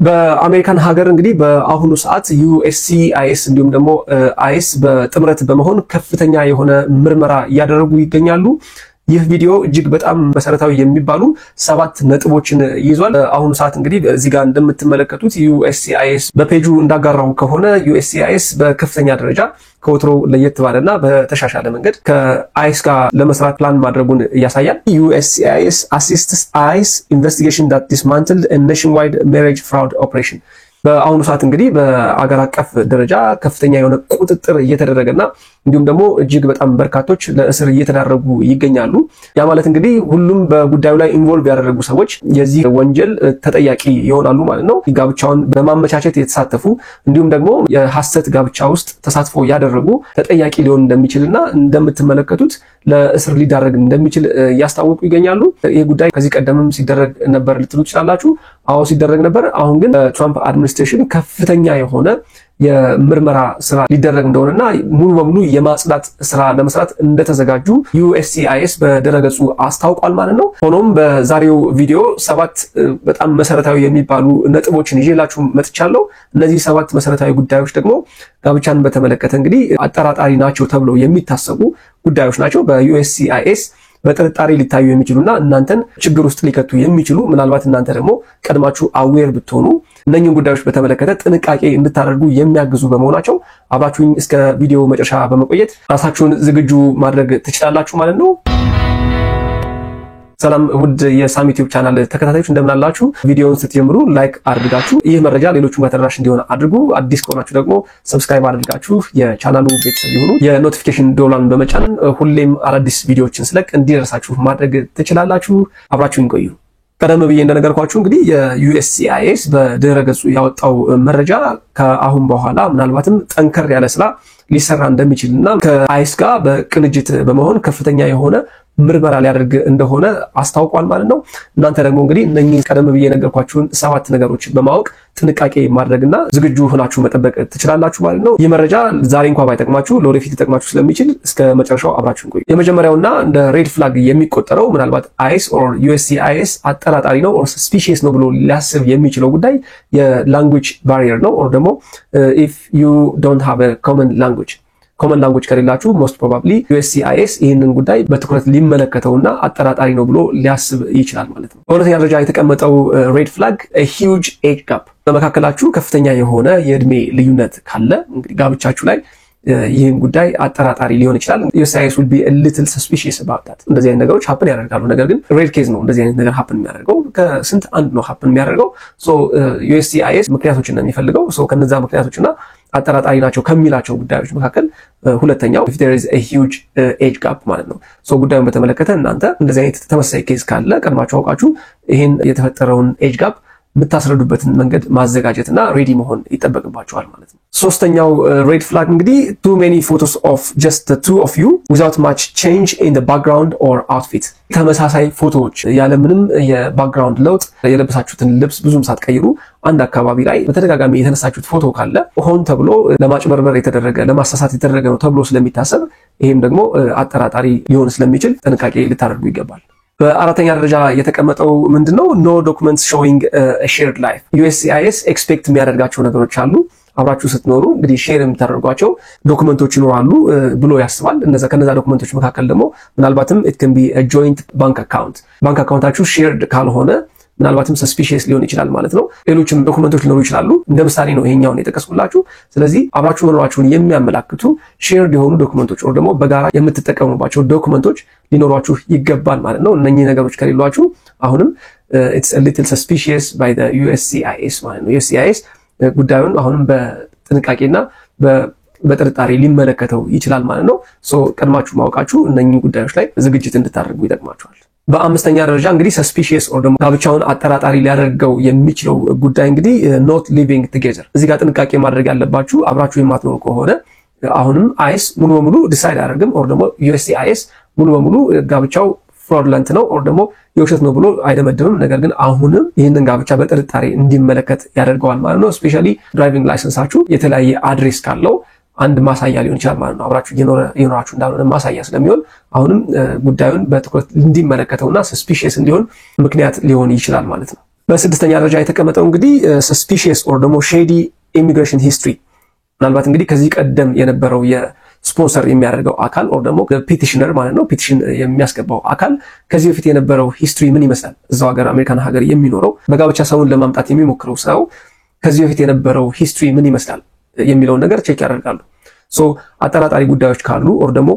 በአሜሪካን ሀገር እንግዲህ በአሁኑ ሰዓት USCIS እንዲሁም ደግሞ አይስ በጥምረት በመሆን ከፍተኛ የሆነ ምርመራ እያደረጉ ይገኛሉ። ይህ ቪዲዮ እጅግ በጣም መሰረታዊ የሚባሉ 7 ነጥቦችን ይዟል። አሁን ሰዓት እንግዲህ እዚህ ጋር እንደምትመለከቱት USCIS በፔጁ እንዳጋራው ከሆነ USCIS በከፍተኛ ደረጃ ከወትሮ ለየት ባለና በተሻሻለ መንገድ ከአይስ ጋር ለመስራት ፕላን ማድረጉን ያሳያል። USCIS assists ICE investigation that dismantled a nationwide marriage fraud operation። በአሁኑ ሰዓት እንግዲህ በአገር አቀፍ ደረጃ ከፍተኛ የሆነ ቁጥጥር እየተደረገና እንዲሁም ደግሞ እጅግ በጣም በርካቶች ለእስር እየተዳረጉ ይገኛሉ። ያ ማለት እንግዲህ ሁሉም በጉዳዩ ላይ ኢንቮልቭ ያደረጉ ሰዎች የዚህ ወንጀል ተጠያቂ ይሆናሉ ማለት ነው። ጋብቻውን በማመቻቸት የተሳተፉ እንዲሁም ደግሞ የሐሰት ጋብቻ ውስጥ ተሳትፎ ያደረጉ ተጠያቂ ሊሆን እንደሚችልና እንደምትመለከቱት ለእስር ሊዳረግ እንደሚችል ያስታወቁ ይገኛሉ። ይህ ጉዳይ ከዚህ ቀደምም ሲደረግ ነበር ልትሉ ትችላላችሁ። አዎ ሲደረግ ነበር። አሁን ግን ትራምፕ አድሚኒስትሬሽን ከፍተኛ የሆነ የምርመራ ስራ ሊደረግ እንደሆነና ሙሉ በሙሉ የማጽዳት ስራ ለመስራት እንደተዘጋጁ USCIS በድረገጹ አስታውቋል ማለት ነው። ሆኖም በዛሬው ቪዲዮ 7 በጣም መሰረታዊ የሚባሉ ነጥቦችን ይዤላችሁ መጥቻለሁ። እነዚህ 7 መሰረታዊ ጉዳዮች ደግሞ ጋብቻን በተመለከተ እንግዲህ አጠራጣሪ ናቸው ተብለው የሚታሰቡ ጉዳዮች ናቸው። በUSCIS በጥርጣሬ ሊታዩ የሚችሉና እናንተን ችግር ውስጥ ሊከቱ የሚችሉ ምናልባት እናንተ ደግሞ ቀድማችሁ አዌር ብትሆኑ እነኚህን ጉዳዮች በተመለከተ ጥንቃቄ እንድታደርጉ የሚያግዙ በመሆናቸው አብራችሁኝ እስከ ቪዲዮ መጨረሻ በመቆየት ራሳችሁን ዝግጁ ማድረግ ትችላላችሁ ማለት ነው። ሰላም ውድ የሳሚ ዩቲዩብ ቻናል ተከታታዮች እንደምን አላችሁ? ቪዲዮውን ስትጀምሩ ላይክ አድርጋችሁ ይህ መረጃ ሌሎችም ጋር ተደራሽ እንዲሆን አድርጉ። አዲስ ከሆናችሁ ደግሞ ሰብስክራይብ አድርጋችሁ የቻናሉ ቤተሰብ ይሁኑ። የኖቲፊኬሽን ዶላርን በመጫን ሁሌም አዳዲስ ቪዲዮዎችን ስለቅ እንዲደርሳችሁ ማድረግ ትችላላችሁ። አብራችሁን ቆዩ። ቀደም ብዬ እንደነገርኳችሁ እንግዲህ የUSCIS በድረ ገጹ ያወጣው መረጃ ከአሁን በኋላ ምናልባትም ጠንከር ያለ ስራ ሊሰራ እንደሚችልና ከአይስ ጋር በቅንጅት በመሆን ከፍተኛ የሆነ ምርመራ ሊያደርግ እንደሆነ አስታውቋል ማለት ነው። እናንተ ደግሞ እንግዲህ እነኚህ ቀደም ብዬ ነገርኳችሁን 7 ነገሮች በማወቅ ጥንቃቄ ማድረግና ዝግጁ ሆናችሁ መጠበቅ ትችላላችሁ ማለት ነው። ይህ መረጃ ዛሬ እንኳን ባይጠቅማችሁ ለወደፊት ሊጠቅማችሁ ስለሚችል እስከ መጨረሻው አብራችሁን ቆዩ። የመጀመሪያውና እንደ ሬድ ፍላግ የሚቆጠረው ምናልባት አይስ ኦር USCIS አጠራጣሪ ነው ኦር ሰስፒሺየስ ነው ብሎ ሊያስብ የሚችለው ጉዳይ የላንጉዌጅ ባሪየር ነው ኦር ደግሞ if you don't have a common language ከሌላችሁ ሞስት ፕሮባብሊ USCIS ይህንን ጉዳይ በትኩረት ሊመለከተውና አጠራጣሪ ነው ብሎ ሊያስብ ይችላል ማለት ነው። በሁለተኛ ደረጃ የተቀመጠው ሬድ ፍላግ a huge age gap በመካከላችሁ ከፍተኛ የሆነ የእድሜ ልዩነት ካለ እንግዲህ ጋብቻችሁ ላይ ይህን ጉዳይ አጠራጣሪ ሊሆን ይችላል። USCIS will be a little suspicious about that። እንደዚህ አይነት ነገሮች ሀፕን ያደርጋሉ። ነገር ግን ሬድ ኬዝ ነው እንደዚህ አይነት ነገር ሀፕን የሚያደርገው ከስንት አንድ ነው ሀፕን የሚያደርገው። USCIS ምክንያቶችን ነው የሚፈልገው። ከነዛ ምክንያቶችና አጠራጣሪ ናቸው ከሚላቸው ጉዳዮች መካከል ሁለተኛው if there is a huge age gap ማለት ነው። ጉዳዩን በተመለከተ እናንተ እንደዚህ አይነት ተመሳሳይ ኬዝ ካለ ቀድማችሁ አውቃችሁ ይሄን የተፈጠረውን ኤጅ ጋፕ የምታስረዱበትን መንገድ ማዘጋጀትና ሬዲ መሆን ይጠበቅባችኋል ማለት ነው። ሶስተኛው ሬድ ፍላግ እንግዲህ too many photos of just the two of you without much change in the background or outfit። ተመሳሳይ ፎቶዎች ያለምንም የባክግራውንድ ለውጥ የለበሳችሁትን ልብስ ብዙም ሳትቀይሩ አንድ አካባቢ ላይ በተደጋጋሚ የተነሳችሁት ፎቶ ካለ ሆን ተብሎ ለማጭበርበር የተደረገ ለማሳሳት የተደረገ ነው ተብሎ ስለሚታሰብ ይሄም ደግሞ አጠራጣሪ ሊሆን ስለሚችል ጥንቃቄ ልታደርጉ ይገባል። በአራተኛ ደረጃ የተቀመጠው ምንድነው no documents showing a shared life። USCIS ኤክስፔክት የሚያደርጋቸው ነገሮች አሉ። አብራችሁ ስትኖሩ እንግዲህ ሼር የምታደርጓቸው ዶክመንቶች ይኖራሉ ብሎ ያስባል። ከነዛ ዶክመንቶች መካከል ደግሞ ምናልባትም it can be a joint bank account ባንክ አካውንታችሁ ሼርድ ካልሆነ ምናልባትም ሰስፒሺየስ ሊሆን ይችላል ማለት ነው። ሌሎችም ዶክመንቶች ሊኖሩ ይችላሉ። እንደ ምሳሌ ነው ይሄኛውን የጠቀስኩላችሁ። ስለዚህ አብራችሁ መኖራችሁን የሚያመላክቱ ሼርድ የሆኑ ዶክመንቶች ወይ ደግሞ በጋራ የምትጠቀሙባቸው ዶክመንቶች ሊኖሯችሁ ይገባል ማለት ነው። እነኚህ ነገሮች ከሌሏችሁ አሁንም it's a little suspicious by the USCIS ማለት ነው። USCIS ጉዳዩን አሁንም በጥንቃቄና በጥርጣሬ ሊመለከተው ይችላል ማለት ነው። ቀድማችሁ ማወቃችሁ እነኚህ ጉዳዮች ላይ ዝግጅት እንድታደርጉ ይጠቅማችኋል። በአምስተኛ ደረጃ እንግዲህ ሰስፒሺየስ ኦር ደግሞ ጋብቻውን አጠራጣሪ ሊያደርገው የሚችለው ጉዳይ እንግዲህ not living together። እዚህ ጋር ጥንቃቄ ማድረግ ያለባችሁ አብራችሁ የማትኖሩ ከሆነ አሁንም አይስ ሙሉ በሙሉ ዲሳይድ አያደርግም ኦር ደግሞ USCIS ሙሉ በሙሉ ጋብቻው ፍሮድለንት ነው ኦር ደግሞ የውሸት ነው ብሎ አይደመድምም። ነገር ግን አሁንም ይህንን ጋብቻ በጥርጣሬ እንዲመለከት ያደርገዋል ማለት ነው። ስፔሻሊ ድራይቪንግ ላይሰንሳችሁ የተለያየ አድሬስ ካለው አንድ ማሳያ ሊሆን ይችላል ማለት ነው። አብራችሁ እየኖራችሁ እንዳልሆነ ማሳያ ስለሚሆን አሁንም ጉዳዩን በትኩረት እንዲመለከተውና ሰስፒሺየስ እንዲሆን ምክንያት ሊሆን ይችላል ማለት ነው። በስድስተኛ ደረጃ የተቀመጠው እንግዲህ suspicious or ደግሞ shady immigration history ምናልባት እንግዲህ ከዚህ ቀደም የነበረው የስፖንሰር የሚያደርገው አካል or ደግሞ ፔቲሽነር ማለት ነው ፔቲሽን የሚያስገባው አካል ከዚህ በፊት የነበረው ሂስትሪ ምን ይመስላል እዛው ሀገር አሜሪካን ሀገር የሚኖረው በጋብቻ ሰውን ለማምጣት የሚሞክረው ሰው ከዚህ በፊት የነበረው ሂስትሪ ምን ይመስላል የሚለውን ነገር ቼክ ያደርጋሉ ሶ አጠራጣሪ ጉዳዮች ካሉ or ደግሞ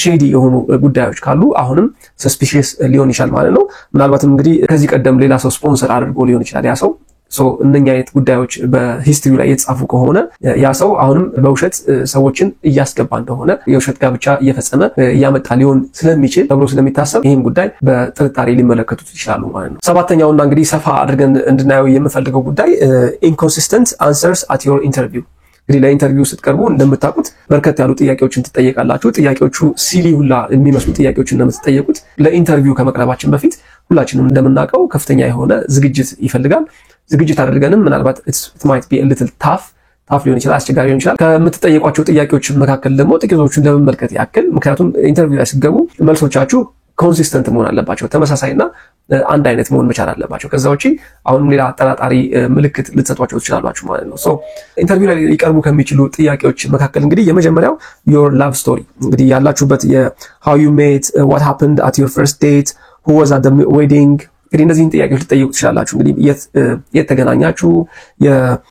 ሼዲ የሆኑ ጉዳዮች ካሉ አሁንም ሰስፒሺየስ ሊሆን ይችላል ማለት ነው ምናልባትም እንግዲህ ከዚህ ቀደም ሌላ ሰው ስፖንሰር አድርጎ ሊሆን ይችላል ያ ሰው ሶ እነኛ አይነት ጉዳዮች በሂስትሪው ላይ የተጻፉ ከሆነ ያ ሰው አሁንም በውሸት ሰዎችን እያስገባ እንደሆነ የውሸት ጋብቻ እየፈጸመ ያመጣ ሊሆን ስለሚችል ተብሎ ስለሚታሰብ ይሄን ጉዳይ በጥርጣሬ ሊመለከቱት ይችላሉ ማለት ነው ሰባተኛውና እንግዲህ ሰፋ አድርገን እንድናየው የምፈልገው ጉዳይ inconsistent answers at your interview እንግዲህ ለኢንተርቪው ስትቀርቡ እንደምታውቁት በርከት ያሉ ጥያቄዎችን ትጠየቃላችሁ ጥያቄዎቹ ሲሊ ሁላ የሚመስሉ ጥያቄዎችን እንደምትጠየቁት ለኢንተርቪው ከመቅረባችን በፊት ሁላችንም እንደምናውቀው ከፍተኛ የሆነ ዝግጅት ይፈልጋል ዝግጅት አድርገንም ምናልባት it might be a little tough ሊሆን ይችላል አስቸጋሪ ሊሆን ይችላል ከምትጠየቋቸው ጥያቄዎች መካከል ደግሞ ጥቂቶቹን ለመመልከት ያክል ምክንያቱም ኢንተርቪው ላይ ስትገቡ መልሶቻችሁ ኮንሲስተንት መሆን አለባቸው ተመሳሳይና አንድ አይነት መሆን መቻል አለባቸው ከዛ ውጪ አሁንም ሌላ አጠራጣሪ ምልክት ልትሰጧቸው ትችላላችሁ ማለት ነው ሶ ኢንተርቪው ላይ ሊቀርቡ ከሚችሉ ጥያቄዎች መካከል እንግዲህ የመጀመሪያው your love story እንግዲህ ያላችሁበት how you met what happened at your first date who was at the wedding እንግዲህ እነዚህን ጥያቄዎች ልትጠይቁ ትችላላችሁ እንግዲህ የት ተገናኛችሁ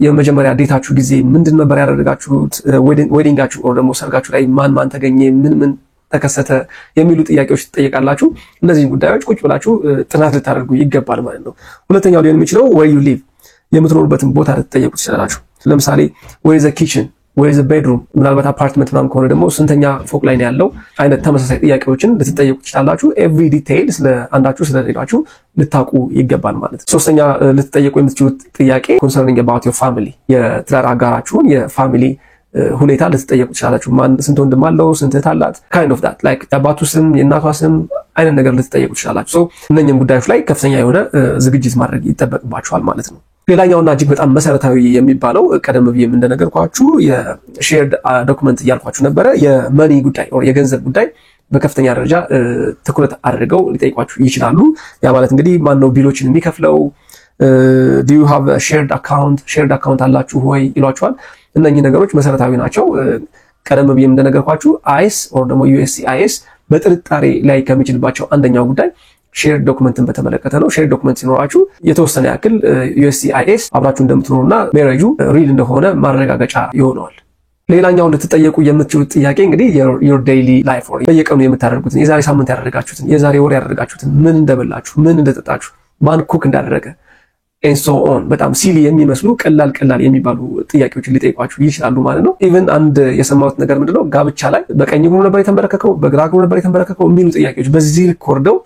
የመጀመሪያ ዴታችሁ ጊዜ ምንድን ነበር ያደረጋችሁት ዌዲንጋችሁ or ደግሞ ሰርጋችሁ ላይ ማን ተገኘ ምን ተከሰተ የሚሉ ጥያቄዎች ትጠይቃላችሁ እነዚህ ጉዳዮች ቁጭ ብላችሁ ጥናት ልታደርጉ ይገባል ማለት ነው ሁለተኛው ሊሆን የሚችለው where you live የምትኖሩበትን ቦታ ልትጠይቁ ትችላላችሁ ለምሳሌ where is the kitchen where is the bedroom ምናልባት አፓርትመንት ምናምን ከሆነ ደግሞ ስንተኛ ፎቅ ላይ ነው ያለው አይነት ተመሳሳይ ጥያቄዎችን ልትጠይቁ ትችላላችሁ every detail ስለ አንዳችሁ ስለ ሌላችሁ ልታውቁ ይገባል ማለት ነው ሶስተኛ ልትጠይቁ የምትችሉት ጥያቄ concerning about your family የትዳር አጋራችሁን የፋሚሊ ሁኔታ ልትጠየቁ ትችላላችሁ ማን ስንት ወንድም አለው ስንት እህት አላት kind of that like የአባቱ ስም የእናቷ ስም አይነት ነገር ልትጠየቁ ትችላላችሁ ሶ እነኚህም ጉዳዮች ላይ ከፍተኛ የሆነ ዝግጅት ማድረግ ይጠበቅባችኋል ማለት ነው ሌላኛውና እጅግ በጣም መሰረታዊ የሚባለው ቀደም ብዬም እንደነገርኳችሁ የሼርድ ዶክመንት እያልኳችሁ ነበረ የመኒ ጉዳይ or የገንዘብ ጉዳይ በከፍተኛ ደረጃ ትኩረት አድርገው ሊጠይቋችሁ ይችላሉ ያ ማለት እንግዲህ ማን ነው ቢሎችን የሚከፍለው do you have a shared account አላችሁ ወይ ይሏችኋል እነኚህ ነገሮች መሰረታዊ ናቸው ቀደም ብዬም እንደነገርኳችሁ አይስ or ደግሞ USCIS በጥርጣሬ ላይ ከሚችልባቸው አንደኛው ጉዳይ ሼር ዶክመንትን በተመለከተ ነው ሼር ዶክመንት ሲኖራችሁ የተወሰነ ያክል USCIS አብራችሁ እንደምትኖሩና ሜሬጁ ሪል እንደሆነ ማረጋገጫ ይሆነዋል ሌላኛው ልትጠየቁ የምትችሉት ጥያቄ እንግዲህ your daily life or በየቀኑ የምታደርጉትን የዛሬ ሳምንት ያደረጋችሁትን የዛሬ ወር ያደረጋችሁትን ምን እንደበላችሁ ምን እንደጠጣችሁ ማን ኩክ እንዳደረገ and so on በጣም ሲሊ የሚመስሉ ቀላል የሚባሉ ጥያቄዎችን ሊጠይቋችሁ ይችላሉ ማለት ነው ኢቭን አንድ የሰማሁት ነገር ምንድነው ጋብቻ ላይ በቀኝ እግሩ ነበር የተንበረከከው በግራ እግሩ ነበር የተንበረከከው የሚሉ ጥያቄዎች በዚህ ልክ ወርደው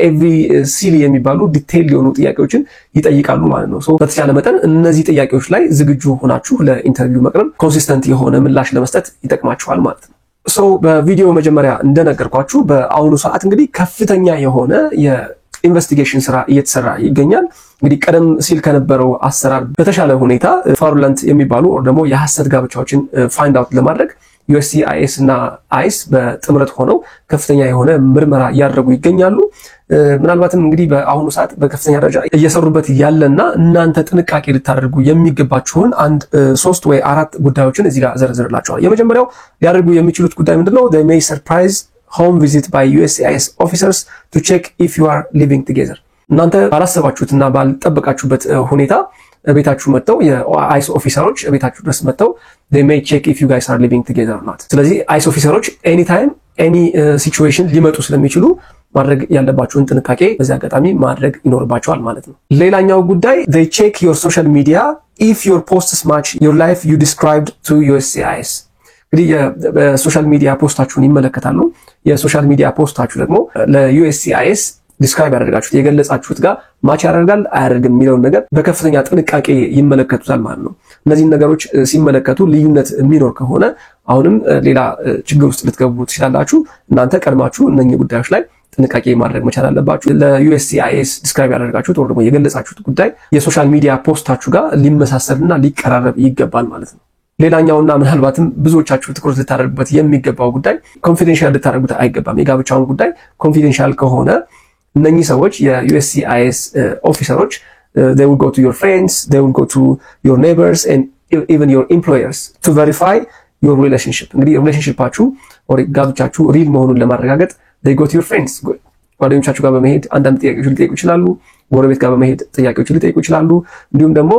every ሲሊ የሚባሉ ዲቴይል የሆኑ ጥያቄዎችን ይጠይቃሉ ማለት ነው ሶ በተቻለ መጠን እነዚህ ጥያቄዎች ላይ ዝግጁ ሆናችሁ ለኢንተርቪው መቅረብ ኮንሲስተንት የሆነ ምላሽ ለመስጠት ይጠቅማችኋል ማለት ነው ሶ በቪዲዮ መጀመሪያ እንደነገርኳችሁ በአሁኑ ሰዓት እንግዲህ ከፍተኛ የሆነ ኢንቨስቲጌሽን ስራ እየተሰራ ይገኛል እንግዲህ ቀደም ሲል ከነበረው አሰራር በተሻለ ሁኔታ fraudulent የሚባሉ or ደግሞ የሐሰት ጋብቻዎችን ፋይንድ አውት ለማድረግ USCIS እና ICE በጥምረት ሆነው ከፍተኛ የሆነ ምርመራ ያደርጉ ይገኛሉ ምናልባትም እንግዲህ በአሁኑ ሰዓት በከፍተኛ ደረጃ እየሰሩበት ያለና እናንተ ጥንቃቄ ልታደርጉ የሚገባችሁን አንድ 3 ወይ 4 ጉዳዮችን እዚህ ጋር ዘርዝርላችኋለሁ የመጀመሪያው ሊያደርጉ የሚችሉት ጉዳይ ምንድነው they may surprise home visit by USCIS officers to check if you are living together እናንተ ባላሰባችሁትና ባልጠበቃችሁበት ሁኔታ ቤታችሁ መጥተው የአይስ ኦፊሰሮች ቤታችሁ ድረስ መጥተው they may check if you guys are living together or not ስለዚህ አይስ ኦፊሰሮች anytime any situation ሊመጡ ስለሚችሉ ማድረግ ያለባችሁን ጥንቃቄ በዚህ አጋጣሚ ማድረግ ይኖርባችኋል ማለት ነው ሌላኛው ጉዳይ they check your social media if your posts match your life you described to USCIS እንግዲህ በሶሻል ሚዲያ ፖስታችሁን ይመለከታሉ የሶሻል ሚዲያ ፖስታችሁ ደግሞ ለዩኤስሲአይኤስ ዲስክራይብ ያደርጋችሁት የገለጻችሁት ጋር ማች ያደርጋል አያደርግም የሚለው ነገር በከፍተኛ ጥንቃቄ ይመለከቱታል ማለት ነው እነዚህ ነገሮች ሲመለከቱ ልዩነት የሚኖር ከሆነ አሁንም ሌላ ችግር ውስጥ ልትገቡ ትችላላችሁ እናንተ ቀድማችሁ እነኚህ ጉዳዮች ላይ ጥንቃቄ ማድረግ መቻል አለባችሁ ለዩኤስሲአይኤስ ዲስክራይብ ያደርጋችሁት ወይ ደግሞ የገለጻችሁት ጉዳይ የሶሻል ሚዲያ ፖስታችሁ ጋር ሊመሳሰልና ሊቀራረብ ይገባል ማለት ነው ሌላኛውና ምናልባትም ብዙዎቻችሁ ትኩረት ልታደርጉበት የሚገባው ጉዳይ ኮንፊደንሻል ልታደርጉት አይገባም የጋብቻውን ጉዳይ ኮንፊደንሻል ከሆነ እነኚህ ሰዎች የዩኤስሲአይኤስ ኦፊሰሮች they will go to your friends, they will go to your neighbors and even your employers to verify your relationship. እንግዲህ ሪሌሽንሺፓችሁ or ጋብቻችሁ ሪል መሆኑን ለማረጋገጥ they go to your friends, ጓደኞቻችሁ ጋር በመሄድ አንዳንድ ጥያቄዎች ሊጠይቁ ይችላሉ። ጎረቤት ጋር በመሄድ ጥያቄዎች ሊጠይቁ ይችላሉ። እንዲሁም ደግሞ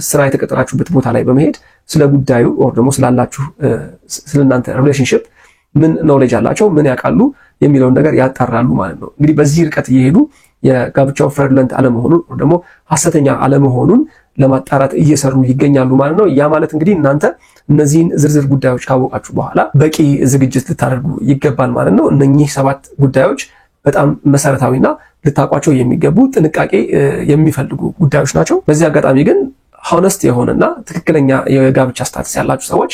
ስራ የተቀጠራችሁበት ቦታ ላይ በመሄድ ስለ ጉዳዩ or ደግሞ ስላላችሁ ስለናንተ ሪሌሽንሺፕ ምን ኖሌጅ አላቸው፣ ምን ያውቃሉ የሚለውን ነገር ያጣራሉ ማለት ነው። እንግዲህ በዚህ ርቀት እየሄዱ የጋብቻው ፍራውድለንት አለመሆኑን or ደግሞ ሐሰተኛ አለመሆኑን ለማጣራት እየሰሩ ይገኛሉ ማለት ነው። ያ ማለት እንግዲህ እናንተ እነዚህን ዝርዝር ጉዳዮች ካወቃችሁ በኋላ በቂ ዝግጅት ልታደርጉ ይገባል ማለት ነው። እነኚህ 7 ጉዳዮች በጣም መሰረታዊና ልታቋቸው የሚገቡ ጥንቃቄ የሚፈልጉ ጉዳዮች ናቸው። በዚህ አጋጣሚ ግን ሆነስት የሆነና ትክክለኛ የጋብቻ ስታተስ ያላችሁ ሰዎች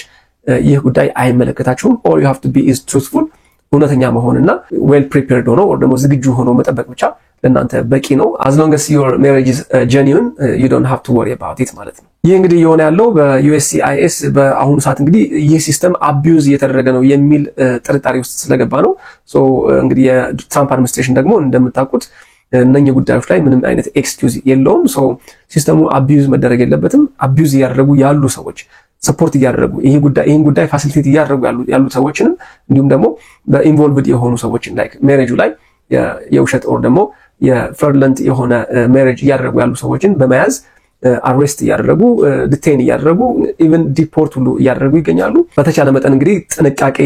ይህ ጉዳይ አይመለከታችሁም። all you have to be is truthful፣ እውነተኛ መሆንና well prepared ሆኖ or ደግሞ ዝግጁ ሆኖ መጠበቅ ብቻ ለናንተ በቂ ነው። as long as your marriage is genuine, you don't have to worry about it ማለት ነው። ይህ እንግዲህ የሆነ ያለው በUSCIS በአሁኑ ሰዓት እንግዲህ ይህ ሲስተም አቢዩዝ እየተደረገ ነው የሚል ጥርጣሬ ውስጥ ስለገባ ነው። ሶ እንግዲህ የትራምፕ አድሚኒስትሬሽን ደግሞ እንደምታውቁት እነኚህ ጉዳዮች ላይ ምንም አይነት ኤክስኪውዝ የለውም። ሶ ሲስተሙ አቢዩዝ መደረግ የለበትም። አቢዩዝ እያደረጉ ያሉ ሰዎች ሰፖርት እያደረጉ ይሄን ጉዳይ ፋሲሊቴት እያደረጉ ያሉ ሰዎችንም እንዲሁም ደግሞ በኢንቮልቭድ የሆኑ ሰዎችን ላይክ ሜሬጁ ላይ የውሸት or ደግሞ የፍራውድለንት የሆነ ሜሬጅ እያደረጉ ያሉ ሰዎችን በመያዝ አሬስት እያደረጉ ዲቴን እያደረጉ ኢቭን ዲፖርት ሁሉ እያደረጉ ይገኛሉ። በተቻለ መጠን እንግዲህ ጥንቃቄ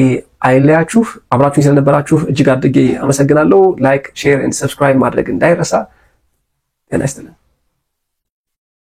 አይለያችሁ። አብራችሁኝ ስለነበራችሁ እጅግ አድርጌ አመሰግናለሁ። ላይክ፣ ሼር ኤንድ ሰብስክራይብ ማድረግ እንዳይረሳ። ጤና ይስጥልኝ።